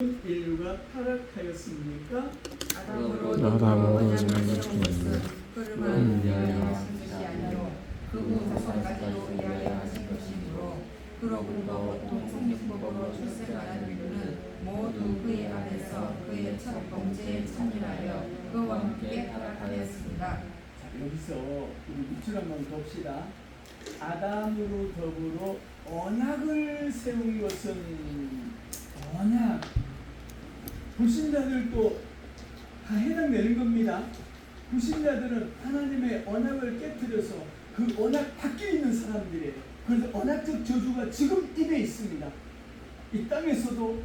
인류가 타락하였습니까? 아담으로 아담으로 전하신 전하신 그를 위하여 하신 것이 아니요 그후 자손까지도 위하여 하신 것이므로 그로부터 보통 성육법으로 출생하는 인류는 모두 그의 안에서 그의 첫 번째에 참여하여 그와 함께 타락하였습니다. 자, 여기서 우리 밑줄 한번 봅시다. 아담으로 더불어 언약을 세운 것은 언약. 불신자들도 다 해당되는 겁니다. 불신자들은 하나님의 언약을 깨뜨려서 그 언약 밖에 있는 사람들이에요. 그래서 언약적 저주가 지금 입에 있습니다. 이 땅에서도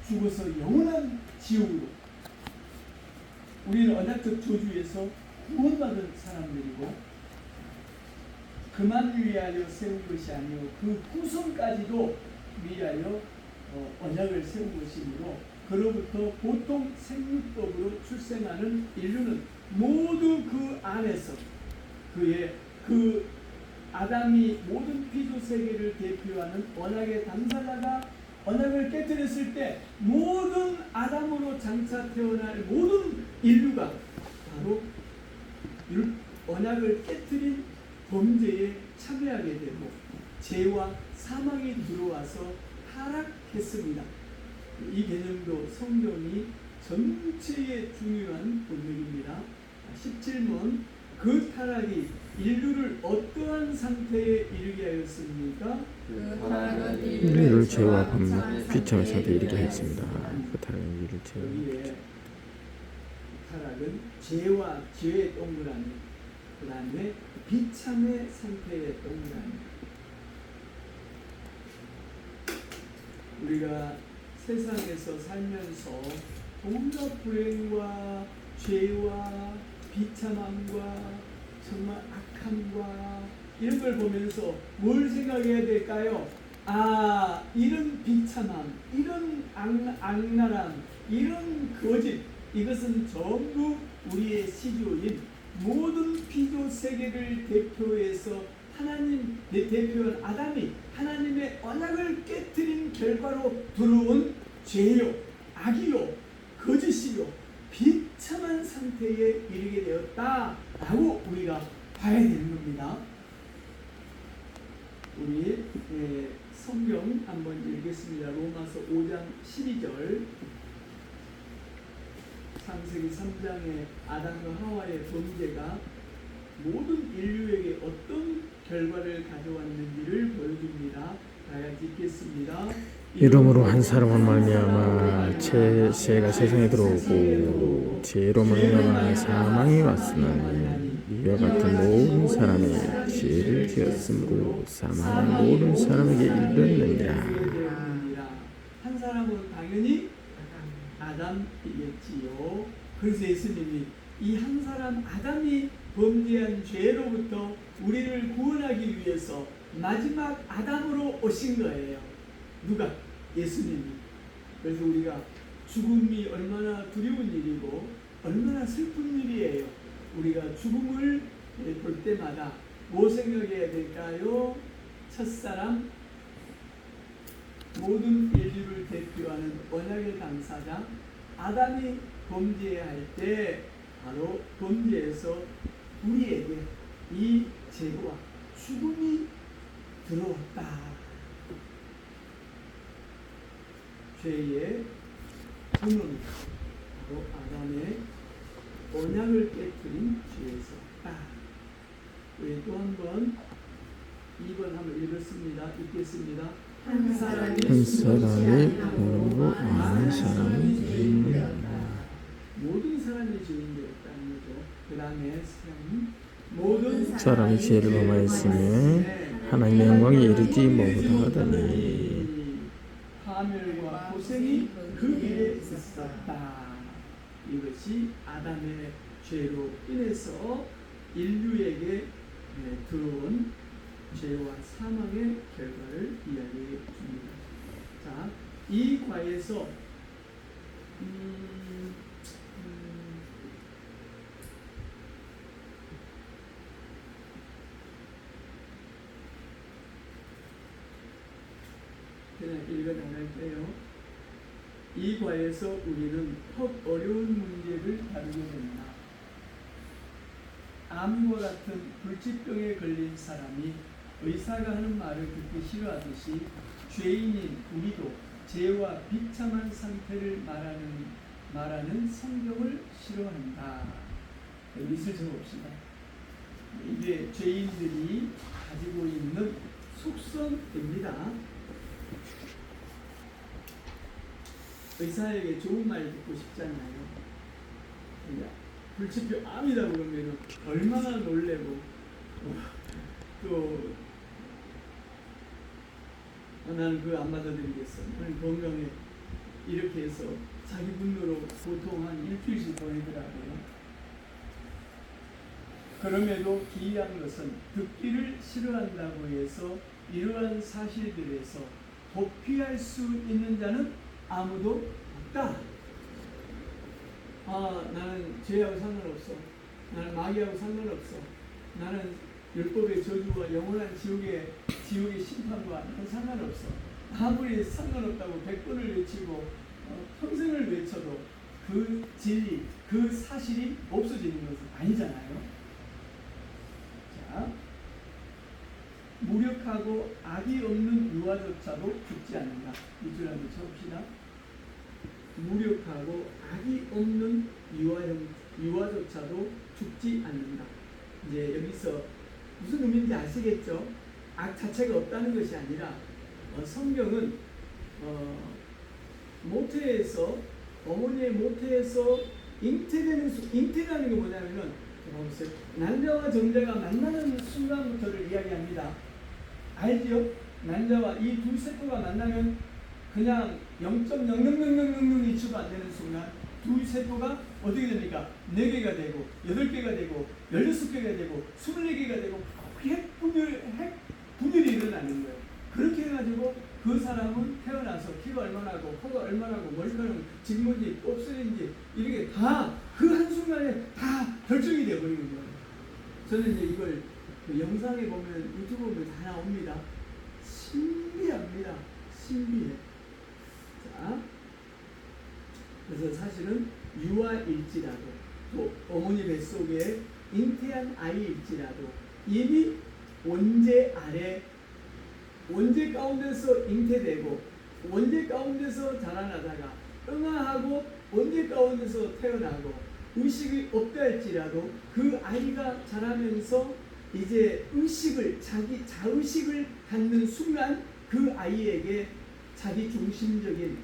죽어서 영원한 지옥으로. 우리는 언약적 저주에서 구원받은 사람들이고 그만 위하여 세운 것이 아니요 그 후손까지도 위하여 언약을 세운 것이므로 그로부터 보통 생육법으로 출생하는 인류는 모두 그 안에서 그의 그 아담이 모든 피조 세계를 대표하는 언약의 당사자가 언약을 깨뜨렸을 때 모든 아담으로 장차 태어날 모든 인류가 바로 언약을 깨뜨린 범죄에 참여하게 되고 죄와 사망이 들어와서 타락했습니다. 이 개념도 성경이 전체의 중요한 본문입니다. 17문 그 타락이 인류를 어떠한 상태에 이르게 하였습니까? 그 타락은 인류를 죄와 범죄 비참한 상태에 이르게 했습니다. 그 타락은 인류를 죄와 여기에 타락은 죄와 죄의 동그라미, 그 다음에 비참의 상태의 동그라미. 우리가 세상에서 살면서 온갖 불행과 죄와 비참함과 정말 악함과 이런 걸 보면서 뭘 생각해야 될까요? 아, 이런 비참함, 이런 악랄함, 이런 거짓, 이것은 전부 우리의 시조인 모든 피조 세계를 대표해서 하나님 대표한 아담이 하나님의 언약을 깨뜨린 결과로 들어온 죄요, 악이요, 거짓이요, 비참한 상태에 이르게 되었다라고 우리가 봐야 되는 겁니다. 우리 성경 한번 읽겠습니다. 로마서 5장 12절. 창세기 3장의 아담과 하와의 범죄가 모든 인류에게 어떤 결과를 가져왔는지를 보여줍니다. 다 같이 읽겠습니다. 이름으로 한 사람을 말미암아 죄가 세상에 들어오고 죄로 말미암아 사망이 왔으나니 이와 같은 모든 사람이 죄를 지었으므로 사망이 모든 사람에게 이르렀느니라. 한 사람은 당연히 아담이겠지요. 그래서 예수님이 이 한 사람 아담이 범죄한 죄로부터 우리를 구원하기 위해서 마지막 아담으로 오신 거예요. 누가? 예수님이. 그래서 우리가 죽음이 얼마나 두려운 일이고 얼마나 슬픈 일이에요. 우리가 죽음을 볼 때마다 뭐 생각해야 될까요? 첫사람, 모든 인류를 대표하는 언약의 당사자 아담이 범죄할 때 바로 범죄에서 우리에게 이 죄와 죽음이 들어왔다. 죄의 근원이 바로 아담의 언약을 깨뜨린 죄에서다. 우리 또 한번 2번 한번 읽었습니다. 읽겠습니다. 한 사람이 모르고 많은 사람이 모든 사람이 죄인 되었다는 거죠. 그 다음에 모든 사람이 죄를 범하였으며 하나님의 영광에 이르지 못하더니 파멸과 고생이 그 위에 있었다. 이것이 아담의 죄로 인해서 인류에게 들어온 죄와 사망의 결과를 이야기해 줍니다. 자, 이 과에서 그냥 읽어 나갈게요. 이 이 과에서 우리는 퍽 어려운 문제를 다루게 됩니다. 암과 같은 불치병에 걸린 사람이 의사가 하는 말을 듣기 싫어하듯이 죄인인 우리도 죄와 비참한 상태를 말하는 성경을 싫어한다. 밑을 적읍시다. 이게 죄인들이 가지고 있는 속성입니다. 의사에게 좋은 말 듣고 싶잖아요. 불치병 암이다 그러면 얼마나 놀래고 또 나는 그거 안 받아들이겠어. 나는 건강해. 이렇게 해서 자기 분노로 보통 한 일주일씩 보내더라고요. 그럼에도 기이한 것은 듣기를 싫어한다고 해서 이러한 사실들에서 도피할 수 있는 자는 아무도 없다. 나는 죄하고 상관없어. 나는 마귀하고 상관없어. 나는 율법의 저주와 영원한 지옥의 심판과 나는 상관없어. 아무리 상관없다고 100번을 외치고 평생을 외쳐도 그 진리, 그 사실이 없어지는 것은 아니잖아요. 자, 무력하고 악이 없는 유아조차도 죽지 않는다. 이 줄 한번 쳐봅시다. 무력하고 악이 없는 유아조차도 죽지 않는다. 이제 여기서 무슨 의미인지 아시겠죠? 악 자체가 없다는 것이 아니라 성경은 모태에서 어머니의 모태에서 잉태라는 게 뭐냐면은 난자와 정자가 만나는 순간부터를 이야기합니다. 알지요? 난자와 이 두 세포가 만나면 그냥 0.000001초도 안 되는 순간 두 세포가 어떻게 됩니까? 4개가 되고 8개가 되고 16개가 되고 24개가 되고 핵 분열이 일어나는 거예요. 그렇게 해가지고 그 사람은 태어나서 키가 얼마나 하고 코가 얼마나 하고 머리카락은 직문지 곱슬인지 이렇게 다 그 한순간에 다 결정이 되어버리는 거예요. 저는 이제 이걸 그 영상에 보면 유튜브 보면 다 나옵니다. 신비합니다. 신비해. 자, 그래서 사실은 유아일지라도 또 어머니 뱃속에 잉태한 아이일지라도 이미 원죄 아래 원죄 가운데서 잉태되고 원죄 가운데서 자라나다가 응아하고 원죄 가운데서 태어나고 의식이 없다 할지라도 그 아이가 자라면서 이제 의식을 자기 자의식을 갖는 순간 그 아이에게 자기 중심적인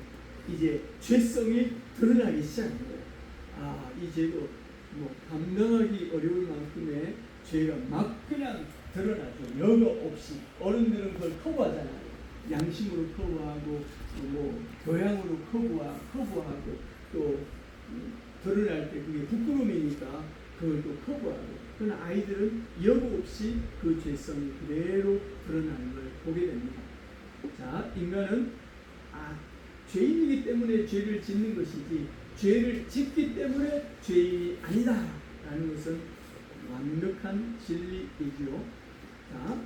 이제 죄성이 드러나기 시작한 거예요. 이 죄도 뭐 감당하기 어려울 만큼의 죄가 막 그냥 드러나죠. 여과 없이. 어른들은 그걸 커버하잖아요. 양심으로 커버하고 뭐 교양으로 커버하고 또 드러날 때 그게 부끄러움이니까 그걸 또 커버하고. 그러나 아이들은 여과 없이 그 죄성이 그대로 드러나는 걸 보게 됩니다. 자, 인간은 죄인이기 때문에 죄를 짓는 것이지 죄를 짓기 때문에 죄인이 아니다 라는 것은 완벽한 진리이지요. 자,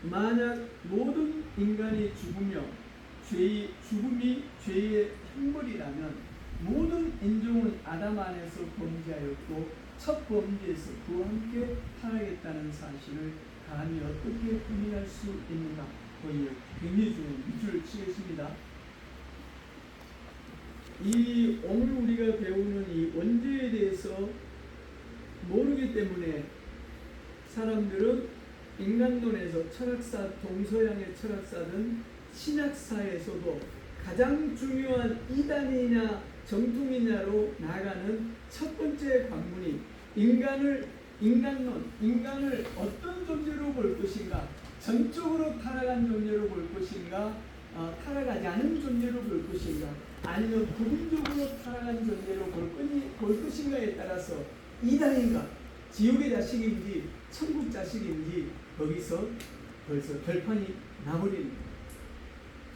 만약 모든 인간이 죽으며 죽음이 죄의 형벌이라면 모든 인종은 아담 안에서 범죄하였고 첫 범죄에서 그와 함께 타락했다는 사실을 감히 어떻게 부인할 수 있는가? 거의 굉장히 중요한 밑줄을 치겠습니다. 이 오늘 우리가 배우는 이 원죄에 대해서 모르기 때문에 사람들은 인간론에서 철학사, 동서양의 철학사든 신학사에서도 가장 중요한 이단이냐 정통이냐로 나아가는 첫 번째 관문이 인간을 어떤 존재로 볼 것인가, 전적으로 타락한 존재로 볼 것인가, 타락하지 않은 존재로 볼 것인가, 아니면 부분적으로 타락한 존재로 볼 것인가에 따라서 이단인가, 지옥의 자식인지 천국 자식인지 거기서 벌써 결판이 나버리는 거예요.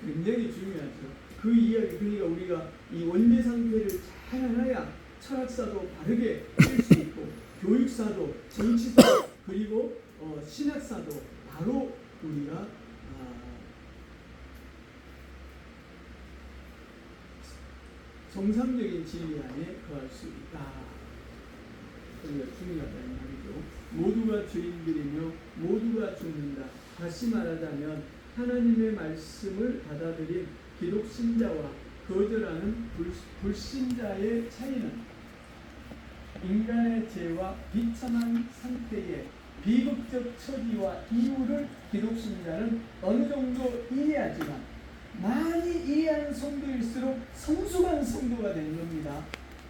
굉장히 중요하죠. 그 이야기, 그러니까 우리가 이 원죄 상태를 잘 알아야 철학사도 바르게 할 수 있고 교육사도 정치사도 그리고 신학사도 바로 우리가 정상적인 진리 안에 거할 수 있다. 우리가 중요하다는 말이죠. 모두가 죄인들이며 모두가 죽는다. 다시 말하자면 하나님의 말씀을 받아들인 기독신자와 거절하는 불신자의 차이는 인간의 죄와 비참한 상태의 비극적 처지와 이유를 기독신자는 어느 정도 이해하지만 많이 이해하는 성도일수록 성숙한 성도가 되는 겁니다.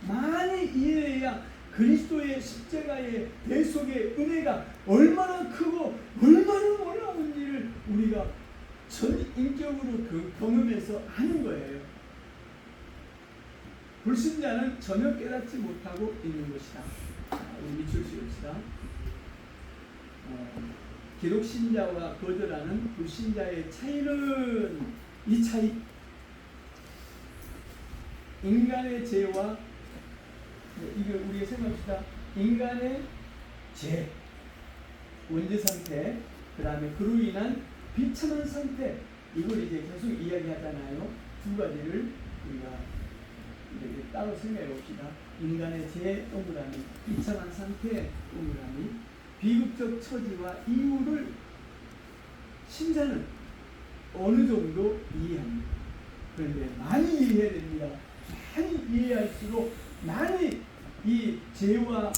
많이 이해해야 그리스도의 십자가의 대속의 은혜가 얼마나 크고 얼마나 놀라운 일을 우리가 전인격으로 그 경험해서 아는 거예요. 불신자는 전혀 깨닫지 못하고 있는 것이다. 우리 밑줄 씌웁시다. 기독신자와 거절하는 불신자의 차이는 이 차이, 인간의 죄와 이거 우리가 생각합시다. 인간의 죄, 원죄 상태, 그 다음에 그로 인한 비참한 상태, 이걸 이제 계속 이야기하잖아요. 두 가지를 우리가 이렇게 따로 생각해 봅시다. 인간의 죄 동그라미, 비참한 상태 동그라미, 비극적 처지와 이유를 신자는 어느 정도 이해합니다. 그런데 많이 이해해야 됩니다. 많이 이해할수록 많이 이 죄와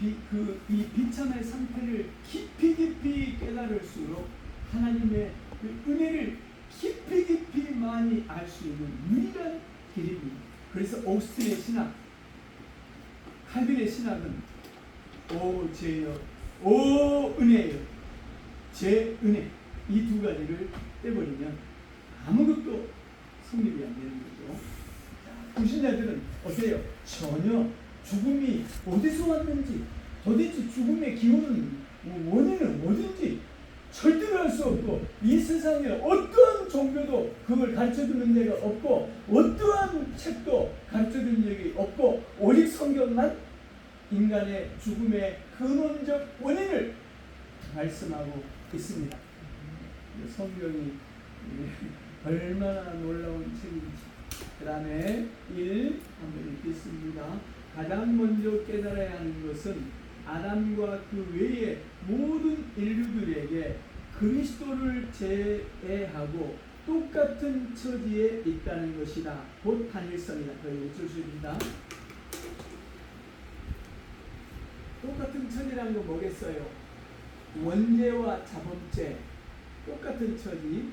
이 비참의 상태를 깊이 깨달을수록 하나님의 그 은혜를 깊이 많이 알 수 있는 유일한 길입니다. 그래서 오스틴의 신학, 칼빈의 신학은 오 죄여, 오 은혜여, 죄 은혜, 이 두 가지를 떼버리면 아무것도 성립이 안 되는 거죠. 불신자들은 어때요? 전혀 죽음이 어디서 왔는지, 도대체 죽음의 기원은 원인은 어딘지 절대로 알 수 없고, 이 세상에 어떠한 종교도 그걸 가르쳐주는 데가 없고, 어떠한 책도 가르쳐준 적이 없고, 오직 성경만 인간의 죽음의 근원적 원인을 말씀하고 있습니다. 성경이 얼마나 놀라운 책인지. 그 다음에 1 한번 읽겠습니다. 가장 먼저 깨달아야 하는 것은 아담과 그 외의 모든 인류들에게 그리스도를 제외하고 똑같은 처지에 있다는 것이다. 곧 단일성이다. 여기 줄수입니다. 똑같은 처지라는 건 뭐겠어요? 원죄와 자범죄, 똑같은 처지,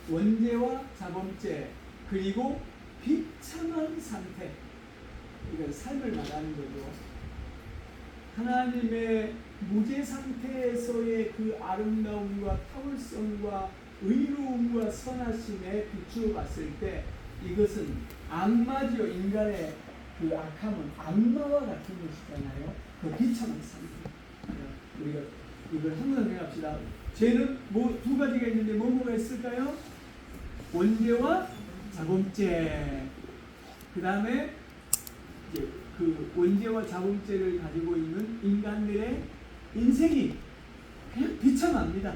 원죄와 자범죄, 그리고 비참한 상태, 이건 삶을 말하는 거죠. 하나님의 무죄 상태에서의 그 아름다움과 탁월성과 의로움과 선하심에 비추어 봤을 때 이것은 악마죠. 인간의 그 악함은 악마와 같은 것이잖아요. 그 비참한 상태. 우리가 이걸 항상 생각합시다. 죄는 두 가지가 있는데 뭐가 있을까요? 원죄와 자범죄. 그 다음에 이제 그 원죄와 자범죄를 가지고 있는 인간들의 인생이 그냥 비참합니다.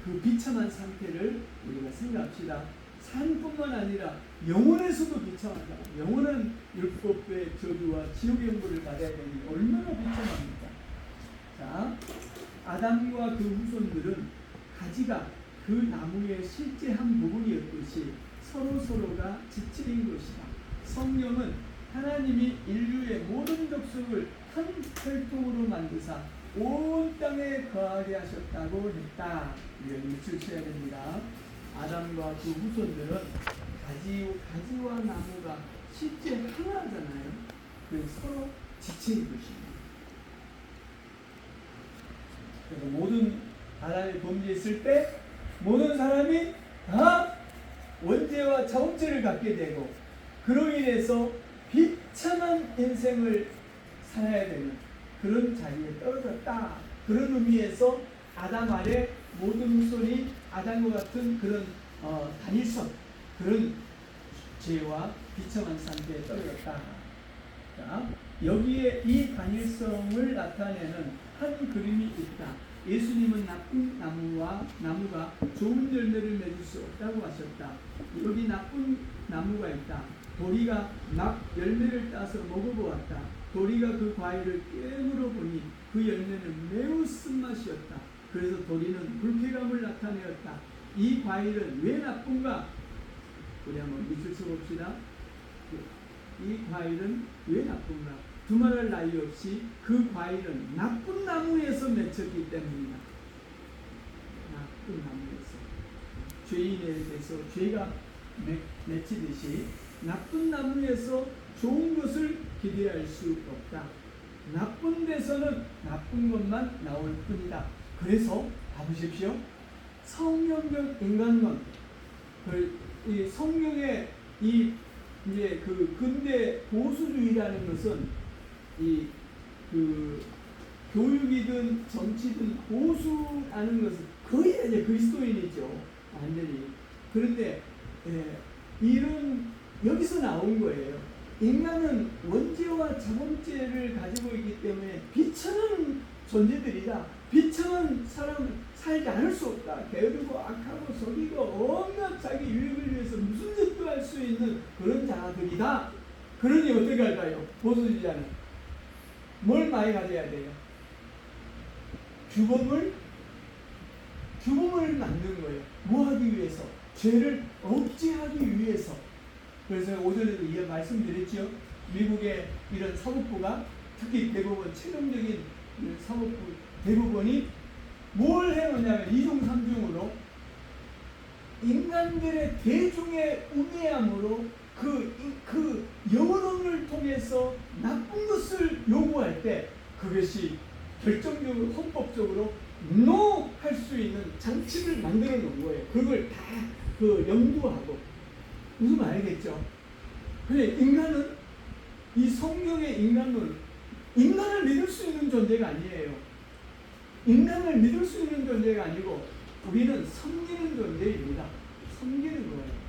그 비참한 상태를 우리가 생각합시다. 삶뿐만 아니라 영혼에서도 비참하다. 영혼은 율법의 저주와 지옥의 형벌을 받아야 되니 얼마나 비참합니까? 자, 아담과 그 후손들은 가지가 그 나무의 실제 한 부분이었듯이 서로가 지체인 것이다. 성령은 하나님이 인류의 모든 족속을 한 혈통으로 만드사 온 땅에 거하게 하셨다고 했다. 이걸 밑줄 쳐야 됩니다. 아담과 그 후손들은 가지와 나무가 실제 하나잖아요. 그래서 서로 지체인 것입니다. 그래서 모든 아담이 범죄했을 때 모든 사람이 다 원죄와 자범죄를 갖게 되고, 그로 인해서 비참한 인생을 살아야 되는 그런 자리에 떨어졌다. 그런 의미에서 아담 아래 모든 후손이 아담과 같은 그런 단일성, 그런 죄와 비참한 상태에 떨어졌다. 자, 여기에 이 단일성을 나타내는 한 그림이 있다. 예수님은 나쁜 나무가 좋은 열매를 맺을 수 없다고 하셨다. 여기 나쁜 나무가 있다. 도리가 열매를 따서 먹어보았다. 도리가 그 과일을 깨물어 보니 그 열매는 매우 쓴맛이었다. 그래서 도리는 불쾌감을 나타내었다. 이 과일은 왜 나쁜가? 우리 한번 밑줄 쳐봅시다. 이 과일은 왜 나쁜가? 두말할 나위 없이 그 과일은 나쁜 나무에서 맺혔기 때문이다. 나쁜 나무에서. 죄인에 대해서 죄가 맺히듯이 나쁜 나무에서 좋은 것을 기대할 수 없다. 나쁜 데서는 나쁜 것만 나올 뿐이다. 그래서 봐보십시오. 성경적 인간론, 이 성경의 이제 그 근대 보수주의라는 것은 그 교육이든 정치든 보수하는 것은 거의 이제 그리스도인이죠. 완전히. 그런데 이런 여기서 나온 거예요. 인간은 원죄와 자본죄를 가지고 있기 때문에 비천한 존재들이다. 비천한 사람은 살지 않을 수 없다. 게으르고 악하고 속이고 온갖 자기 유익을 위해서 무슨 짓도 할 수 있는 그런 자들이다. 그러니 어떻게 할까요? 보수주의자는 뭘 많이 가져야 돼요? 규범을 만든 거예요. 뭐 하기 위해서? 죄를 억제하기 위해서. 그래서 오전에도 말씀드렸죠. 미국의 이런 사법부가 특히 대법원 최종적인 사법부 대법원이 뭘 해놓냐면 2중 3중으로 인간들의 대중의 우매함으로 그 여론을 통해서 나쁜 것을 요구할 때 그것이 결정적으로 헌법적으로 NO 할 수 있는 장치를 만들어 놓은 거예요. 그걸 다 염두하고 무슨 알겠죠? 그래 인간은 이 성경의 인간은 인간을 믿을 수 있는 존재가 아니에요. 인간을 믿을 수 있는 존재가 아니고 우리는 섬기는 존재입니다. 섬기는 거예요.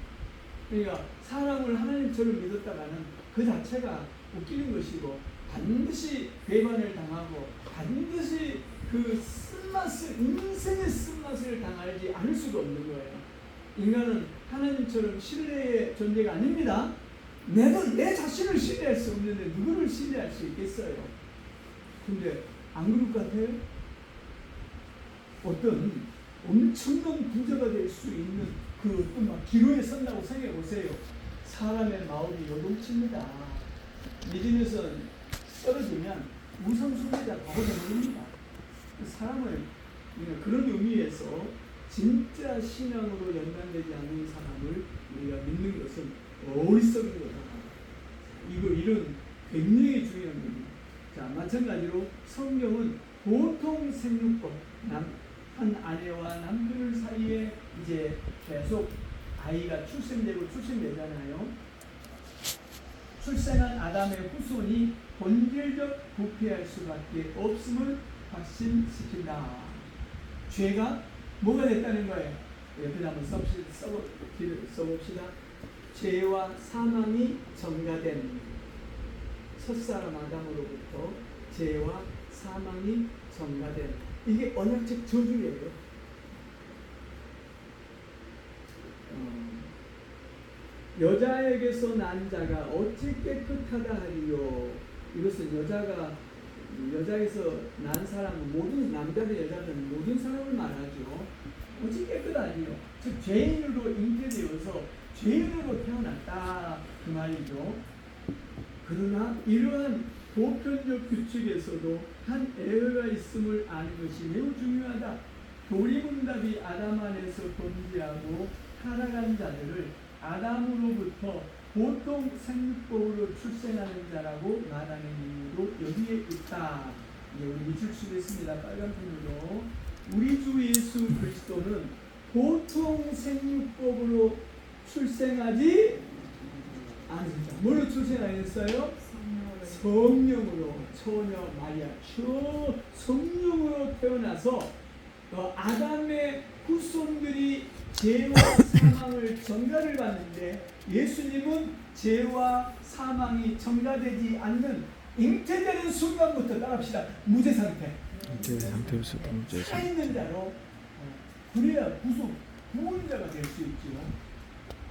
그러니까 사람을 하나님처럼 믿었다가는 그 자체가 웃기는 것이고 반드시 배반을 당하고 반드시 그 쓴맛을 인생의 쓴맛을 당하지 않을 수가 없는 거예요. 인간은 하나님처럼 신뢰의 존재가 아닙니다. 내 자신을 신뢰할 수 없는데 누구를 신뢰할 수 있겠어요? 근데 안 그럴 것 같아요? 어떤 엄청난 부자가 될 수 있는 그 어떤 막 기로에 선다고 생각해 보세요. 사람의 마음이 요동칩니다. 믿음에서 떨어지면 우상숭배자 바로 되는 사람을 그런 의미에서 진짜 신앙으로 연관되지 않는 사람을 우리가 믿는 것은 어리석은 거다. 이런 굉장히 중요한 겁니다. 자, 마찬가지로 성경은 보통 생육법, 한 아내와 남편 사이에 이제 계속 아이가 출생되잖아요. 출생한 아담의 후손이 본질적 부패할 수밖에 없음을 확신시킨다. 죄가 뭐가 됐다는 거예요? 옆에 한번 써봅시다. 죄와 사망이 전가된 첫사람 아담으로부터 죄와 사망이 전가된 이게 언약적 저주예요. 여자에게서 난 자가 어찌 깨끗하다 하리요. 이것은 여자에서 난 사람은 모든 남자든 여자든 모든 사람을 말하죠. 어찌 깨끗하리요. 즉 죄인으로 잉태되어서 죄인으로 태어났다 그 말이죠. 그러나 이러한 보편적 규칙에서도 한 에러가 있음을 아는 것이 매우 중요하다. 도리문답이 아담 안에서 존재하고 타락한 자들을 아담으로부터 보통 생육법으로 출생하는 자라고 말하는 이유도 여기에 있다. 우리 밑줄 치겠습니다. 빨간 펜으로. 우리 주 예수 그리스도는 보통 생육법으로 출생하지 않습니다. 뭘로 출생하였어요? 성령으로. 처녀 마리아 성령으로 태어나서 아담의 후손들이 죄와 사망을 전가를 받는데 예수님은 죄와 사망이 전가되지 않는 잉태되는 순간부터 따라합시다. 무죄 상태. 이 상태에서 무죄 상태. 살아있는 자로 그래야 구원자가 될 수 있지요.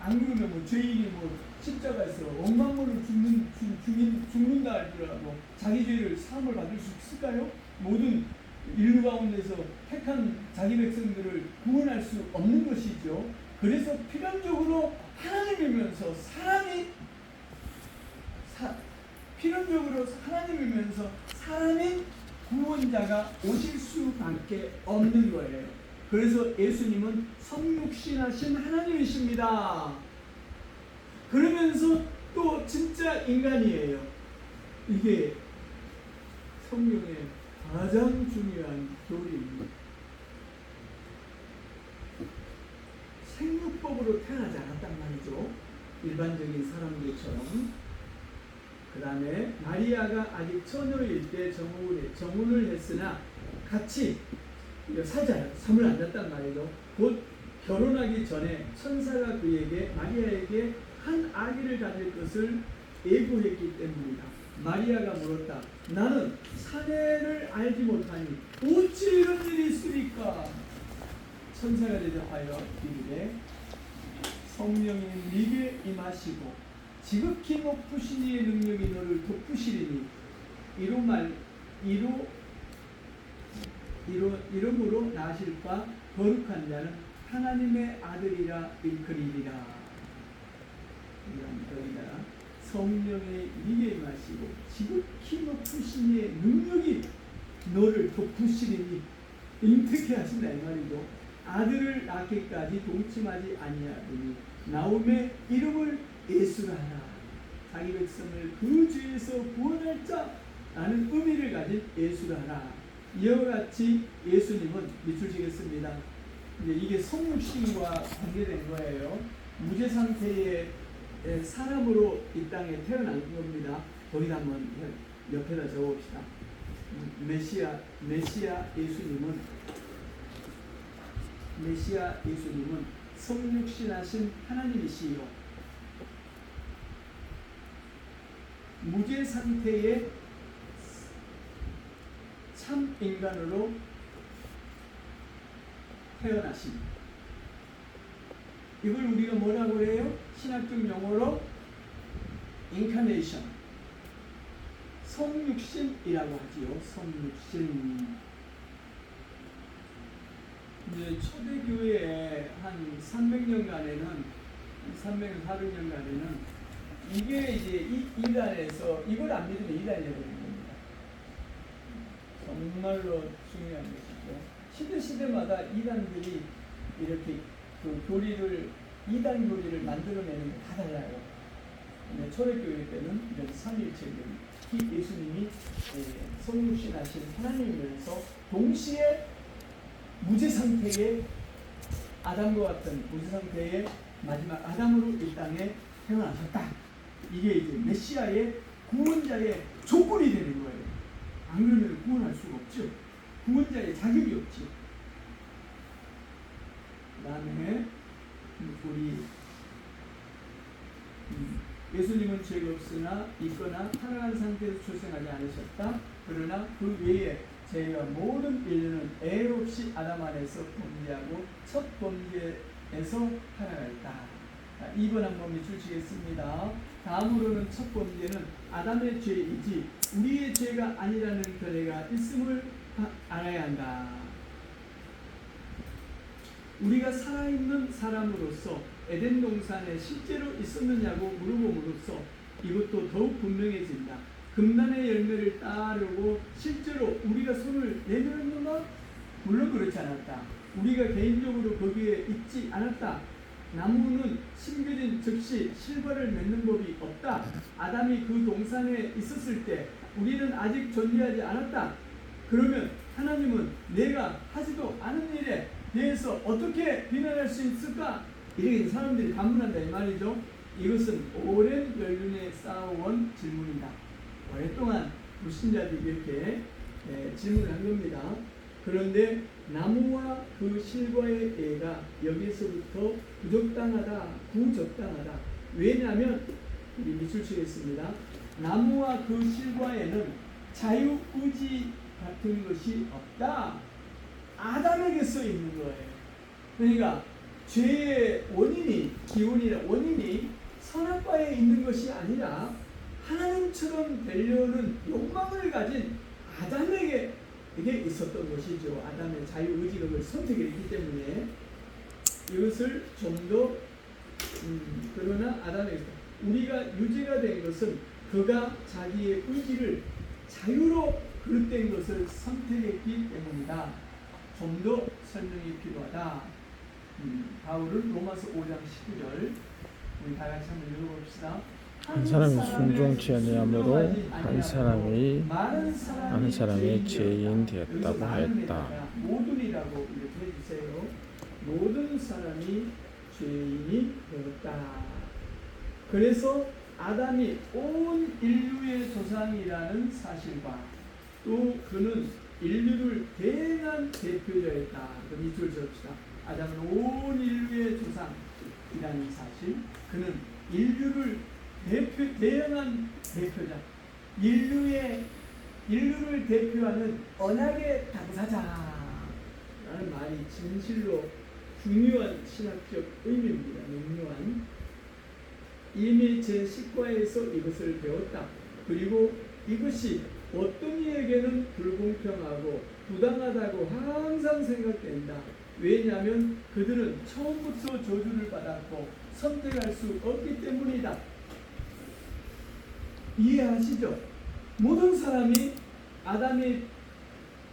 안 그러면 뭐 죄인이 뭐 십자가에서 억만물을 죽는다 할지라도 자기 죄를 사함을 받을 수 있을까요? 모든 인류 가운데서 택한 자기 백성들을 구원할 수 없는 것이죠. 그래서 필연적으로 하나님이면서 하나님이면서 사람인 구원자가 오실 수밖에 없는 거예요. 그래서 예수님은 성육신하신 하나님이십니다. 그러면서 또 진짜 인간이에요. 이게 성경의 가장 중요한 교리입니다. 생육법으로 태어나지 않았단 말이죠. 일반적인 사람들처럼. 그 다음에 마리아가 아직 처녀일 때 정혼을 했으나 같이 살자요. 잠을 안 잤단 말이죠. 곧 결혼하기 전에 천사가 마리아에게 한 아기를 가질 것을 예고했기 때문이다. 마리아가 물었다. 나는 사내를 알지 못하니 어찌 이런 일이 있으리까? 천사가 대답하여 이르되 성령이 네게 임하시고 지극히 높으신 이의 능력이 너를 덮으시리니 이름으로 나실까 거룩한 자는 하나님의 아들이라 일컬이리라. 여기다가 성령의 네게 임하시고 지극히 높으신 이의 능력이 너를 덮으시리니 잉태케 하신다 이 말이죠. 아들을 낳기까지 동침하지 아니하더니 나옴의 이름을 예수라 하라. 자기 백성을 그 죄에서 구원할 자라는 의미를 가진 예수라 하라. 이와 같이 예수님은 밑줄 치겠습니다. 이게 성육신과 관계된 거예요. 무죄 상태의 사람으로 이 땅에 태어난 겁니다. 거기다 한번 옆에다 적어봅시다. 메시아 예수님은 성육신하신 하나님이시요. 무죄 상태의 참 인간으로 태어나신. 이걸 우리가 뭐라고 해요? 신학적 용어로 인카네이션, 성육신이라고 하지요. 성육신. 이제 초대교회에 한 300년간에는 400년간에는 이게 이제 이단에서 이걸 안 믿으면 이단이 되는 겁니다. 정말로 중요한 것이죠. 시대마다 이단들이 이렇게 그 이단 교리를 만들어내는 게 다 달라요. 근데 초대교회 때는 이런 삼일체적인 특히 예수님이 성육신하신 하나님이면서 동시에 무죄 상태의 아담과 같은 무죄 상태의 마지막 아담으로 이 땅에 태어나셨다. 이게 이제 메시아의 구원자의 조건이 되는 거예요. 안 그러면 구원할 수가 없죠. 구원자의 자격이 없죠. 그 다음에 우리 예수님은 죄가 없으나 있거나 타락한 상태에서 출생하지 않으셨다. 그러나 그 외에 저희가 모든 인류는 애 없이 아담 안에서 범죄하고 첫 범죄에서 타락했다. 2번 한번 밑줄 치겠습니다. 다음으로는 첫 번째는 아담의 죄이지 우리의 죄가 아니라는 견해가 있음을 알아야 한다. 우리가 살아있는 사람으로서 에덴 동산에 실제로 있었느냐고 물어봄으로써 이것도 더욱 분명해진다. 금난의 열매를 따르고 실제로 우리가 손을 내밀었는가? 물론 그렇지 않았다. 우리가 개인적으로 거기에 있지 않았다. 나무는 심겨진 즉시 실과를 맺는 법이 없다. 아담이 그 동산에 있었을 때 우리는 아직 존재하지 않았다. 그러면 하나님은 내가 하지도 않은 일에 대해서 어떻게 비난할 수 있을까? 이렇게 사람들이 반문한다 이 말이죠. 이것은 오랜 연륜에 쌓아온 질문이다. 오랫동안 불신자들이 이렇게 질문을 한 겁니다. 그런데 나무와 그 실과의 애가 여기서부터 부적당하다. 왜냐하면 우리 밑줄 치겠습니다. 나무와 그 실과에는 자유의지 같은 것이 없다. 아담에게 써 있는 거예요. 그러니까 죄의 원인이, 기운이나 원인이 선악과에 있는 것이 아니라 하나님처럼 되려는 욕망을 가진 아담에게 이게 있었던 것이죠. 아담의 자유의지가 그걸 선택했기 때문에 이것을 좀 더 그러나 아담에게 우리가 유죄가 된 것은 그가 자기의 의지를 자유로 그릇된 것을 선택했기 때문이다. 좀 더 설명이 필요하다. 바울은 로마서 5장 19절 우리 다 같이 한번 읽어봅시다. 한 사람이 순종치 아니하므로 한 사람이 많은 사람이 죄인 되었다고 하였다. 모든이라고 이렇게 해주세요. 모든 사람이 죄인이 되었다. 그래서 아담이 온 인류의 조상이라는 사실과 또 그는 인류를 대행한 대표자였다. 그럼 이쪽을 적읍시다. 아담은 온 인류의 조상이라는 사실, 그는 인류를 대행한 대표자, 인류를 대표하는 언약의 당사자라는 말이 진실로 중요한 신학적 의미입니다. 중요한 이미 제 식과에서 이것을 배웠다. 그리고 이것이 어떤 이에게는 불공평하고 부당하다고 항상 생각된다. 왜냐하면 그들은 처음부터 저주를 받았고 선택할 수 없기 때문이다. 이해하시죠? 모든 사람이 아담이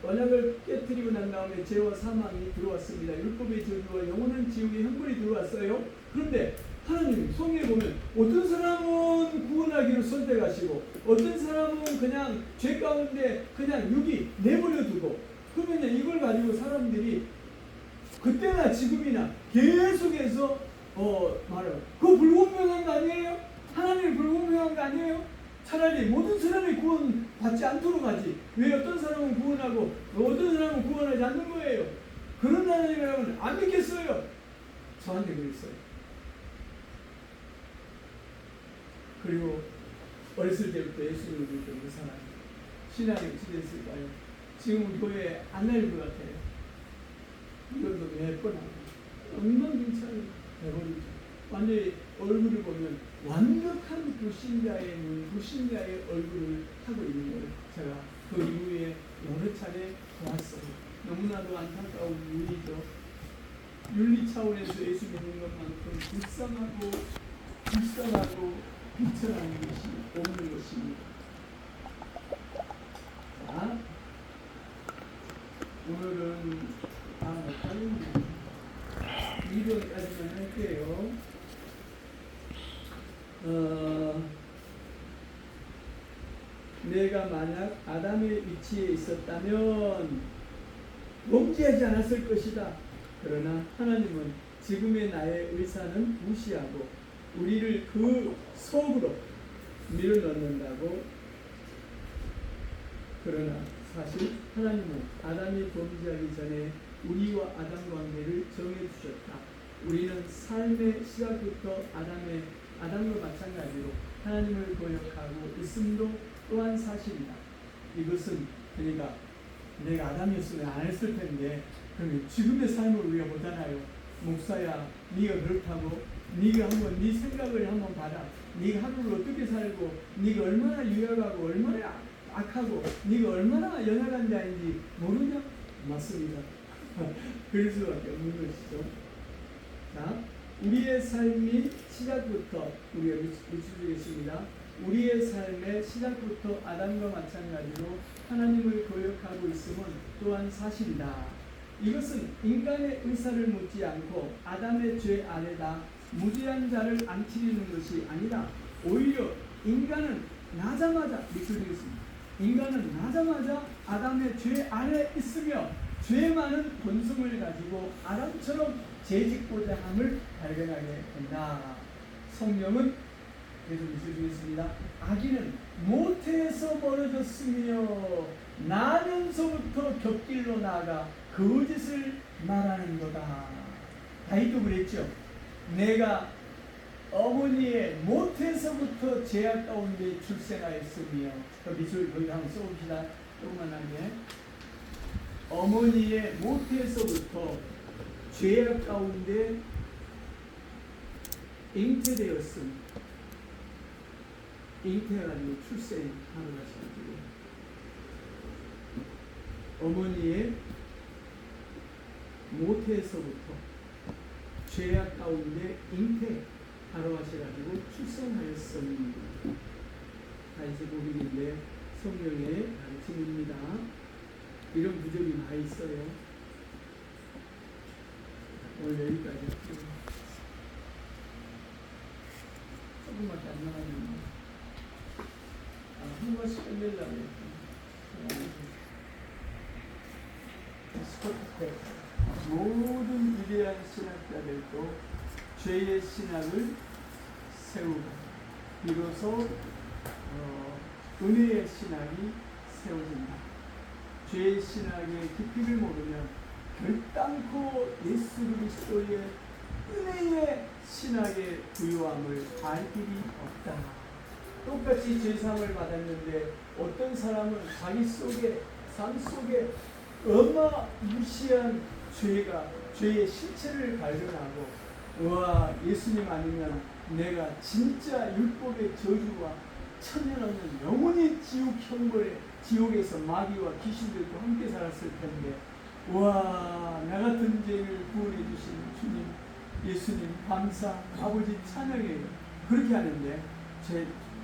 언약을 깨뜨리고 난 다음에 죄와 사망이 들어왔습니다. 율법의 저주와 영원한 지옥의 형벌이 들어왔어요. 그런데 하나님 성경에 보면 어떤 사람은 구원하기를 선택하시고 어떤 사람은 그냥 죄 가운데 그냥 유기 내버려 두고, 그러면 이걸 가지고 사람들이 그때나 지금이나 계속해서 말해요. 그거 불공평한 거 아니에요? 하나님이 불공평한 거 아니에요? 차라리 모든 사람이 구원 받지 않도록 하지. 왜 어떤 사람은 구원하고 어떤 사람은 구원하지 않는 거예요? 그런 하나님이라면 안 믿겠어요. 저한테 그랬어요. 그리고 어렸을 때부터 예수님을 믿던 그 사람이 신앙이 어찌됐을까요? 지금은 교회에 안 나올 것 같아요. 이것도 몇 번 하고 엉망진창이 돼버리죠. 완전히 얼굴을 보면 완벽한 불신자의 얼굴을 하고 있는 거예요. 제가 그 이후에 여러 차례 보았어요. 너무나도 안타까운 일이죠. 윤리 차원에서 예수 믿는 것만큼 불쌍하고 비천한 것이 없는 것입니다. 자, 오늘은 못하겠네요. 2번까지만 할게요. 내가 만약 아담의 위치에 있었다면 범죄하지 않았을 것이다. 그러나 하나님은 지금의 나의 의사는 무시하고 우리를 그 속으로 밀어넣는다고. 그러나 사실 하나님은 아담이 범죄하기 전에 우리와 아담 관계를 정해주셨다. 우리는 삶의 시작부터 아담과 마찬가지로 하나님을 거역하고 있음도 또한 사실이다. 이것은 그러니까 내가 아담이었으면 안 했을 텐데 그러면 지금의 삶을 우리가 보잖아요. 목사야, 네가 그렇다고? 네가 한번 네 생각을 한번 봐라. 네가 하루를 어떻게 살고, 네가 얼마나 유약하고 얼마나 악하고, 네가 얼마나 연약한 자인지 모르냐? 맞습니다. 그럴 수밖에 없는 것이죠. 자, 우리의 삶이 시작부터 우리가 미치겠습니다. 우리의 삶의 시작부터 아담과 마찬가지로 하나님을 거역하고 있음은 또한 사실이다. 이것은 인간의 의사를 묻지 않고 아담의 죄 아래다 무죄한 자를 앉히려는 것이 아니라 오히려 인간은 나자마자 아담의 죄 아래 있으며 죄 많은 본성을 가지고 아담처럼 죄짓고자 함을 발견하게 된다. 성령은 계속 읽어주겠습니다. 악인은 모태에서 멀어졌으며 나면서부터 곁길로 나아가 거짓을 말하는 거다. 다윗도 그랬죠. 내가 어머니의 모태에서부터 죄악 가운데 출생하였으며, 미술 거기 한번 써봅시다. 조그만하게. 어머니의 모태에서부터 죄악 가운데 잉태되었음. 잉태해가지고 출생하는 것이죠. 어머니의 모태에서부터 죄악 가운데 잉태하러 하셔가지고 출생하였습니다. 다시 고백인데 성령의 가르침입니다. 이런 구절이 많이 있어요. 오늘 여기까지 할게요. 조금밖에 안 나가네요. 한 번씩 끝내려고 했더니 스코트 모든 위대한 신학자들도 죄의 신학을 세우고 비로소 은혜의 신학이 세워진다. 죄의 신학의 깊이를 모르면 결단코 예수 그리스도의 은혜의 신학의 부유함을 알 길이 없다. 똑같이 죄사함을 받았는데 어떤 사람은 자기 속에 삶 속에 어마무시한 죄의 실체를 발견하고, 와, 예수님 아니면 내가 진짜 율법의 저주와 천년없는 영원히 지옥에서 마귀와 귀신들과 함께 살았을 텐데, 와, 나 같은 죄인을 구원해 주신 주님, 예수님 감사, 아버지 찬양해요. 그렇게 하는데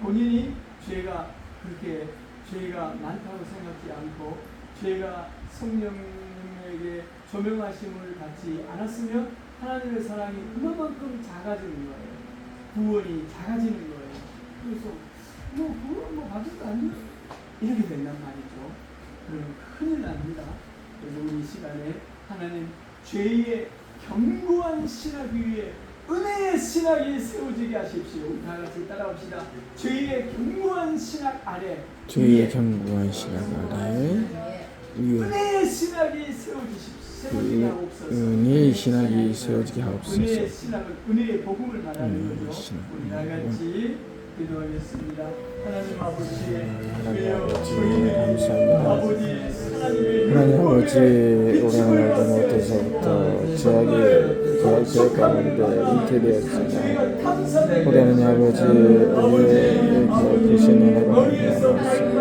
본인이 죄가 많다고 생각지 않고 죄가 성령에게 조명하심을 받지 않았으면 하나님의 사랑이 그만큼 작아지는 거예요. 구원이 작아지는 거예요. 그래서 구원 받을 거 아니야? 이렇게 된단 말이죠. 그럼 큰일 납니다. 그래서 우리 이 시간에 하나님 죄의 견고한 신학 위에 은혜의 신학이 세워지게 하십시오. 우리 다 같이 따라합시다. 죄의 견고한 신학 아래, 죄의 견고한 신학 아래 위에 은혜의 신학이 세워지게 하옵소서. 은혜의 신학이 세워지게 하옵소서. 은혜의 신학은 은혜의 복음을 말하는 거죠. 신학. 우리 다 같이 기도하겠습니다. 하나님 아버지, 하나님 아버지 감사합니다. 아버지 하나님 아버지, 올해는 알지 못해서부터 죄악 가운데 잉태되었으나 올해는 아버지 우리의 크신 은혜로 말미암았습니다.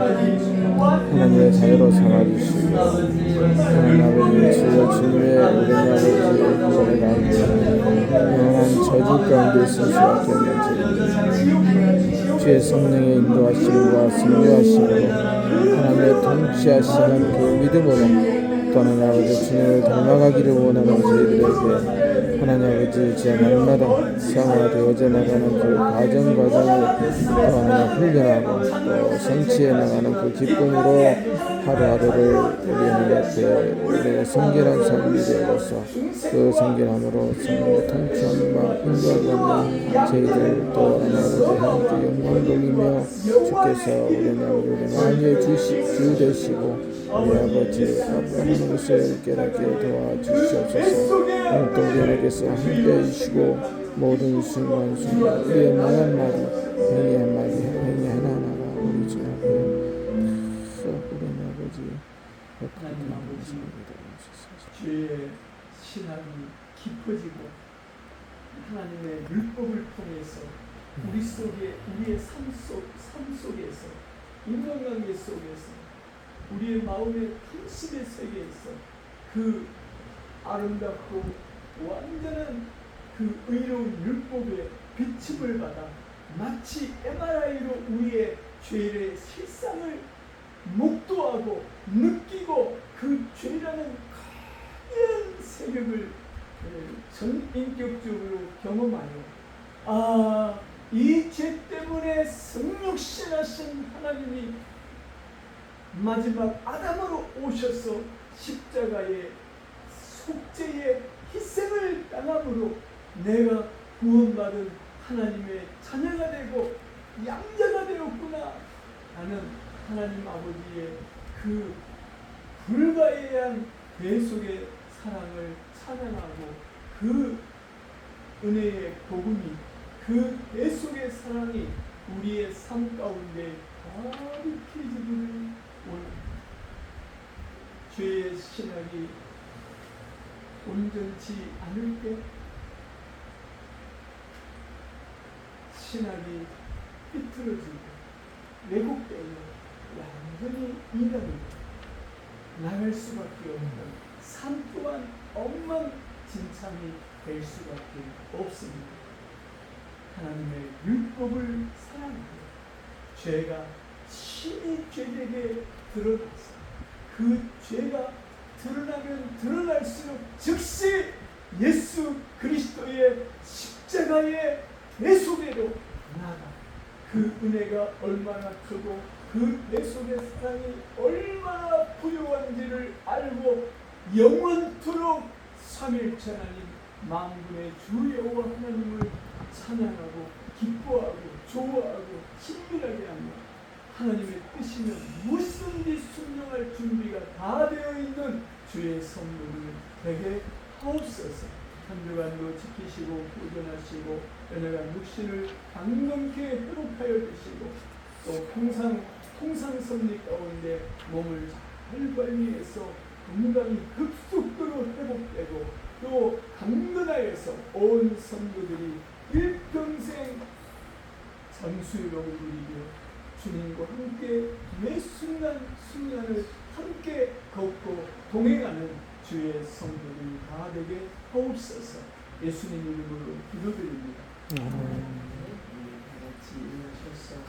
하나님의 자유로 삼아주시고 하나님 아버지 주여 주님의 우리 아버지 구원의 가운데 영원한 저주 가운데 있을 수밖에 없는 주의 성령의 인도하심과 승리하심으로 하나님의 통치하시는 그 믿음으로 또 하나님 아버지 주님을 닮아가기를 원하는 저희들에게 하나님 아버지 제 날마다 성화되어져 나가는 그 과정을 또 하나님 훈련하고 또 성취해 나가는 그 기쁨으로 하루하루를 우리 하나님 앞에 우리의 성결한 삶이 되어서 그 성결함으로 성령의 통치함과 인도함을 받는 저희들 또 하나님 아버지 하나님께 영광 돌리며 주께서 우리 하나님 아버지 만유의 주 되시고 우리 아버지 하는 것을 깨닫게 도와주시옵소서. 오늘 또 우리 하나님께서 함께 해주시고 모든 순간순간 우리의 말 한마디 행위 한마디 행위 하나하나가 우리 주 앞에 우리 아버지 하나님 아버지, 죄의 신학이 깊어지고 하나님의 율법을 통해서 우리 속에 우리의 삶 속에서 인간관계 속에서 우리의 마음의 중심의 세계에서 그 아름답고 완전한 그 의로운 율법의 비침을 받아 마치 MRI로 우리의 죄의 실상을 목도하고 느끼고 그 죄라는 거대한 세력을 전인격적으로 경험하여 이 죄 때문에 성육신하신 하나님이 마지막 아담으로 오셔서 십자가의 속죄의 희생을 당함으로 내가 구원받은 하나님의 자녀가 되고 양자가 되었구나 하는 하나님 아버지의 그 불가해한 대속의 사랑을 찬양하고 그 은혜의 복음이 그 계속의 사랑이 우리의 삶 가운데 가득해지기를 원합니다. 죄의 신학이 온전치 않을 때 신학이 삐뚤어지고 왜곡되면 완전히 이단으로 나갈 수밖에 없는 삶 또한 엉망진창이 될 수밖에 없습니다. 하나님의 율법을 사랑하고 죄가 심히 죄되게 드러나서 그 죄가 드러나면 드러날수록 즉시 예수 그리스도의 십자가의 대속에로 나아가 그 은혜가 얼마나 크고 그 대속의 사랑이 얼마나 부유한지를 알고 영원토록 삼일체 하나님 만군의 주 여호와 하나님을 찬양하고 기뻐하고 좋아하고 친밀하게 합니다. 하나님의 뜻이면 무엇이든지 순종할 준비가 다 되어 있는 주의 성도를 되게 하옵소서. 한 주간도 지키시고 보존하시고 연약한 육신을 강건케 회복하여 주시고 또 통상섭리 가운데 몸을 잘 관리해서 건강이 급속도로 회복되고 또 강건하여서 온 성도들이 일평생 장수의복을 누리며 주님과 함께 매 순간순간을 함께 걷고 동행하는 주의 성도들이 다 되게 하옵소서. 예수님 이름으로 기도드립니다. 다 같이 일어나셔서